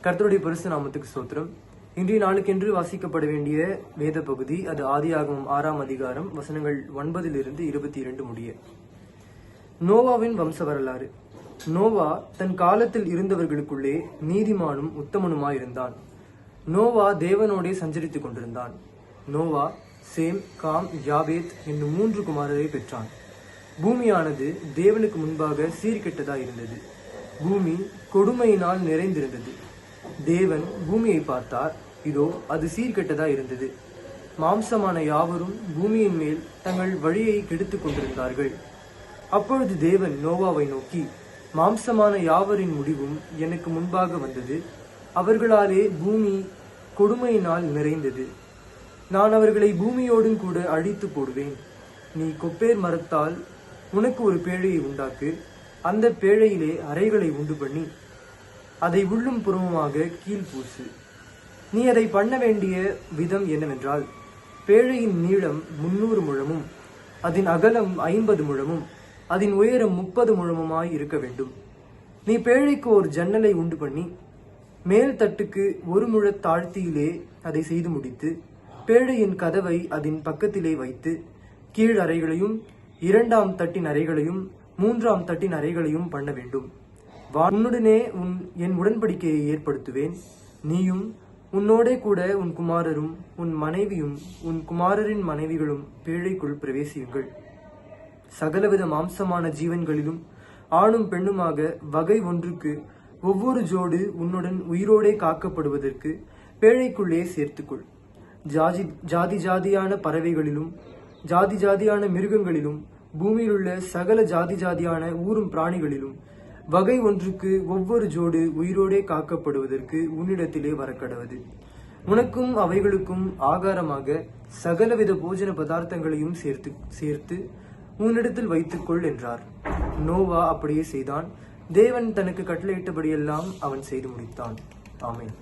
கர்த்தருடைய பரிசு நாமத்துக்கு ஸ்தோத்திரம். இன்றைய நாளுக்கென்று வாசிக்கப்பட வேண்டிய வேத பகுதி அது ஆதியாகமம் 6ஆம் அதிகாரம் வசனங்கள் 9 22 முடிய. நோவாவின் வம்ச வரலாறு. நோவா தன் காலத்தில் இருந்தவர்களுக்குள்ளே நீதிமானும் உத்தமனுமாயிருந்தான். நோவா தேவனோடே சஞ்சரித்துக் கொண்டிருந்தான். நோவா சேம், காம், யாபேத் என்னும் 3 குமாரரை பெற்றான். பூமியானது தேவனுக்கு முன்பாக சீர்கெட்டதாயிருந்தது. பூமி கொடுமையினால் நிறைந்திருந்தது. தேவன் பூமியை பார்த்தார், இதோ அது சீர்கெட்டதா இருந்தது. மாம்சமான யாவரும் பூமியின் மேல் தங்கள் வழியை கெடுத்துக் கொண்டிருந்தார்கள். அப்பொழுது தேவன் நோவாவை நோக்கி, மாம்சமான யாவரின் முடிவும் எனக்கு முன்பாக வந்தது. அவர்களாலே பூமி கொடுமையினால் நிறைந்தது. நான் அவர்களை பூமியோடும் கூட அழித்து போடுவேன். நீ கொப்பேர் மரத்தால் உனக்கு ஒரு பேழையை உண்டாக்கு. அந்த பேழையிலே அறைகளை உண்டு பண்ணி அதை உள்ளும் புறமுமாக கீழ்பூசு. நீ அதை பண்ண வேண்டிய விதம் என்னவென்றால், பேழையின் நீளம் 300 முழமும் அதன் அகலம் 50 முழமும் அதன் உயரம் 30 முழமுமாய் இருக்க வேண்டும். நீ பேழைக்கு ஒரு ஜன்னலை உண்டு பண்ணி மேல் தட்டுக்கு 1 முழ தாழ்த்தியிலே அதை செய்து முடித்து பேழையின் கதவை அதன் பக்கத்திலே வைத்து கீழ் அறைகளையும் 2ஆம் தட்டின் அறைகளையும் 3ஆம் தட்டின் அறைகளையும் பண்ண வேண்டும். உன்னுடனே என் உடன்படிக்கையை ஏற்படுத்துவேன். நீயும் உன்னோடே கூட உன் குமாரரும் உன் மனைவியும் உன் குமாரரின் மனைவிகளும் பேழைக்குள் பிரவேசியுங்கள். சகலவித மாம்சமான ஜீவன்களிலும் ஆணும் பெண்ணுமாக வகை ஒன்றுக்கு ஒவ்வொரு ஜோடு உன்னுடன் உயிரோடே காக்கப்படுவதற்கு பேழைக்குள்ளே சேர்த்துக்கொள். ஜாதி ஜாதியான பறவைகளிலும் ஜாதி ஜாதியான மிருகங்களிலும் பூமியிலுள்ள சகல ஜாதி ஜாதியான ஊரும் பிராணிகளிலும் வகை ஒன்றுக்கு ஒவ்வொரு ஜோடு உயிரோடே காக்கப்படுவதற்கு உன்னிடத்திலே வரக்கடவது. உனக்கும் அவைகளுக்கும் ஆகாரமாக சகலவித போஜன பதார்த்தங்களையும் சேர்த்து உன்னிடத்தில் வைத்துக்கொள் என்றார். நோவா அப்படியே செய்தான். தேவன் தனக்கு கட்டளையிட்டபடியெல்லாம் அவன் செய்து முடித்தான். ஆமென்.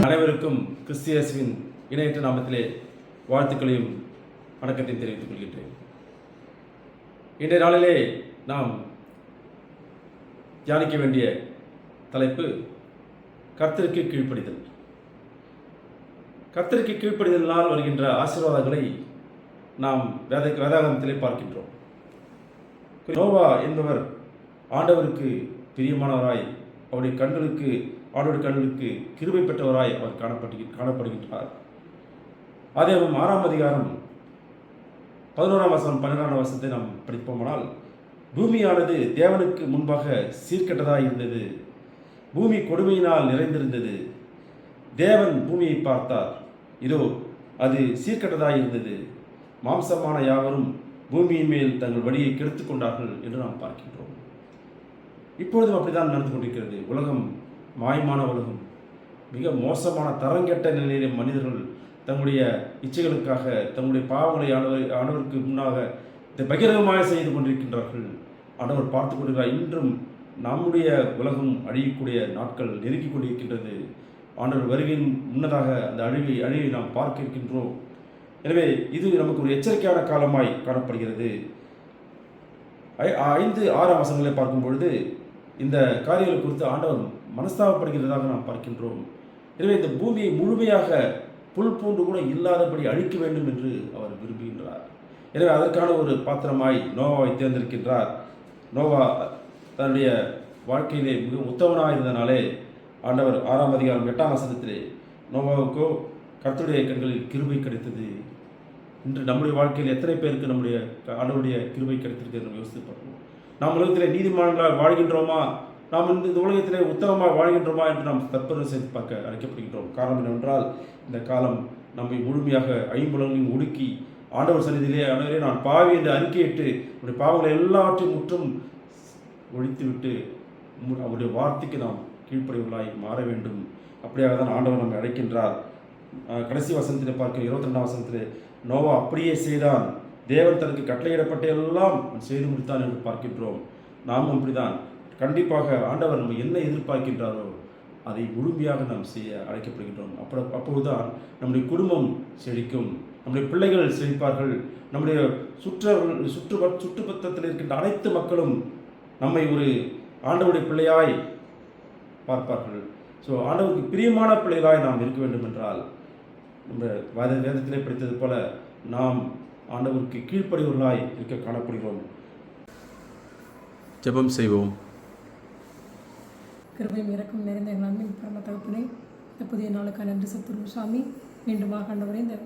அனைவருக்கும் கிறிஸ்தியேசுவின் இணையற்ற நாமத்திலே வாழ்த்துக்களையும் வணக்கத்தையும் தெரிவித்துக் கொள்கின்றேன். இன்றைய நாளிலே நாம் தியானிக்க வேண்டிய தலைப்பு கர்த்தருக்கு கீழ்ப்படிதல். கர்த்தருக்கு கீழ்ப்படிதலினால் வருகின்ற ஆசீர்வாதங்களை நாம் வேதாகமத்திலே பார்க்கின்றோம். நோவா என்பவர் ஆண்டவருக்கு பிரியமானவராய், அவருடைய கண்களுக்கு கிருபை பெற்றவராய் அவர் காணப்படுகின்றார். ஆதியாகமம் 6ஆம் அதிகாரம் 11ஆம் வசனம் 12ஆம் வசனத்தை நாம் படிப்போமானால், பூமியானது தேவனுக்கு முன்பாக சீர்கெட்டதாய் இருந்தது. பூமி கொடுமையினால் நிறைந்திருந்தது. தேவன் பூமியை பார்த்தார், இதோ அது சீர்கெட்டதாய் இருந்தது. மாம்சமான யாவரும் பூமியின் மேல் தங்கள் வழியை கெடுத்துக் கொண்டார்கள் என்று நாம் பார்க்கின்றோம். இப்பொழுதும் அப்படித்தான் நடந்து கொண்டிருக்கிறது. உலகம் மாயமான உலகம், மிக மோசமான தரங்கெட்ட நிலையிலே மனிதர்கள் தங்களுடைய இச்சைகளுக்காக தங்களுடைய பாவங்களை ஆண்டவருக்கு முன்னாக பகிரங்கமாக செய்து கொண்டிருக்கின்றார்கள். ஆண்டவர் பார்த்து கொண்டிருக்கிறார். இன்றும் நம்முடைய உலகம் அழியக்கூடிய நாட்கள் நெருங்கிக் கொண்டிருக்கின்றது. ஆண்டவர் வருகையின் முன்னதாக அந்த அழிவை நாம் பார்க்க இருக்கின்றோம். எனவே இது நமக்கு ஒரு எச்சரிக்கையான காலமாய் காணப்படுகிறது. 5-6 வசனங்களை பார்க்கும் பொழுது இந்த காரியங்கள் குறித்து ஆண்டவர் மனஸ்தாபப்படுகிறதாக நாம் பார்க்கின்றோம். எனவே இந்த பூமியை முழுமையாக புல் பூண்டு கூட இல்லாதபடி அழிக்க வேண்டும் என்று அவர் விரும்புகின்றார். எனவே அதற்கான ஒரு பாத்திரமாய் நோவாவை தேர்ந்தெடுக்கின்றார். நோவா தன்னுடைய வாழ்க்கையிலே மிக உத்தமனாக இருந்தனாலே ஆண்டவர் 6ஆம் அதிகாரம் 8ஆம் வசனத்திலே நோவாவுக்கோ கர்த்தருடைய கண்களில் கிருபை கிடைத்தது. இன்று நம்முடைய வாழ்க்கையில் எத்தனை பேருக்கு நம்முடைய ஆண்டவருடைய கிருபை கிடைத்திருக்கிறது நம்ம யோசித்து பார்ப்போம். நாம் உலகத்திலே நீதிமான்களாக வாழ்கின்றோமா, நாம் இந்த உலகத்திலே உத்தமமாக வாழ்கின்றோமா என்று நாம் தற்போது செய்து பார்க்க அழைக்கப்படுகின்றோம். காரணம் என்னவென்றால் இந்த காலம் நம்மை முழுமையாக ஐம்புலங்களையும் ஒடுக்கி ஆண்டவர் சன்னிதியிலே ஆண்டவரே நான் பாவி என்று அறிக்கையிட்டு நம்முடைய பாவங்களை எல்லாவற்றையும் முற்றும் ஒழித்துவிட்டு அவருடைய வார்த்தைக்கு நாம் கீழ்ப்படிவுகளாய் மாற வேண்டும். அப்படியாக தான் ஆண்டவர் நம்மை அழைக்கின்றார். கடைசி வசனத்திலே பார்க்க 22ஆம் வசனத்திலே நோவா அப்படியே செய்தான், தேவன் தனக்கு கட்டளையிடப்பட்ட எல்லாம் செய்து முடித்தான் என்று பார்க்கின்றோம். நாமும் அப்படிதான். கண்டிப்பாக ஆண்டவர் நம்ம என்ன எதிர்பார்க்கின்றாரோ அதை முழுமையாக நாம் செய்ய அழைக்கப்படுகின்றோம். அப்பொழுதுதான் நம்முடைய குடும்பம் செழிக்கும், நம்முடைய பிள்ளைகள் செழிப்பார்கள், நம்முடைய சுற்றுப்பத்தத்தில் இருக்கின்ற அனைத்து மக்களும் நம்மை ஒரு ஆண்டவருடைய பிள்ளையாய் பார்ப்பார்கள். ஸோ ஆண்டவருக்கு பிரியமான பிள்ளைகளாய் நாம் இருக்க வேண்டும் என்றால் நம்ம வேதத்திலே படித்தது போல நாம் ஆண்டவருக்கு கீழ்ப்படிவர்களாய் இருக்க காணப்படுகிறோம். ஜெபம் செய்வோம். கிருபையும் இறக்கம் நிறைந்த எங்கள் அன்பின் பரம தகப்பனே, இந்த புதிய நாளுக்கான நன்றி செலுத்துகிறோம் சுவாமி. மீண்டுமாக ஆண்டவரே இந்த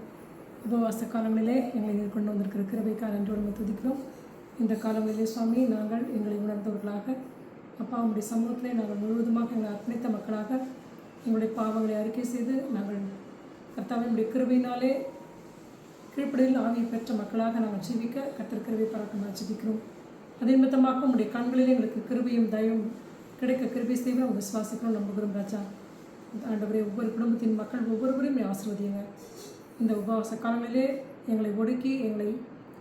உபவாச காலங்களிலே எங்களை கொண்டு வந்திருக்கிற கிருபைக்காக நன்றி துதிக்கிறோம். இந்த காலங்களிலே சுவாமி நாங்கள் எங்களை உணர்ந்தவர்களாக அப்பா உங்களுடைய சமூகத்திலே நாங்கள் முழுவதுமாக எங்களை அர்ப்பணித்த மக்களாக எங்களுடைய பாவங்களை அறிக்கை செய்து நாங்கள் கர்த்தாவே உடைய கிருபையினாலே கீழ்ப்படியில் ஆவியை பெற்ற மக்களாக நாங்கள் ஜீவிக்க கர்த்தர் கிருபை பாராட்டமாக ஜீவிக்கிறோம். அதே நிமித்தமாக உங்களுடைய கண்களிலே எங்களுக்கு கிருபையும் தயவும் கிடைக்க கிருபை செய்வ விசுவாசிக்கிறோம், நம்புகிறோம் ராஜா. ஆண்டவரே ஒவ்வொரு குடும்பத்தின் மக்கள் ஒவ்வொருவரையும் ஆசீர்வதிங்க. இந்த உபவாச காலங்களிலே எங்களை ஒடுக்கி எங்களை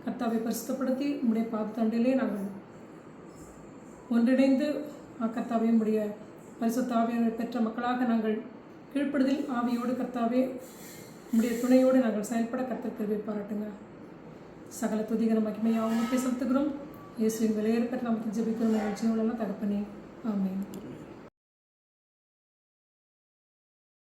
கர்த்தாவை பரிசுத்தப்படுத்தி உங்களுடைய பாதத்தண்டிலே நாங்கள் ஒன்றிணைந்து கர்த்தாவே உடைய பரிசுத்த ஆவியை பெற்ற மக்களாக நாங்கள் கீழ்ப்படுதல் ஆவியோடு கர்த்தாவே உடைய துணையோடு நாங்கள் செயல்பட கர்த்தர் கிருபை பாராட்டுங்க. சகல துதிகர மகிமையாக செலுத்துகிறோம். இயேசுவின் விலையேற பெற்ற நமக்கு ஜெபிக்கிறோம். ஜீவனெல்லாம் தகப்பனே, ஆமென்.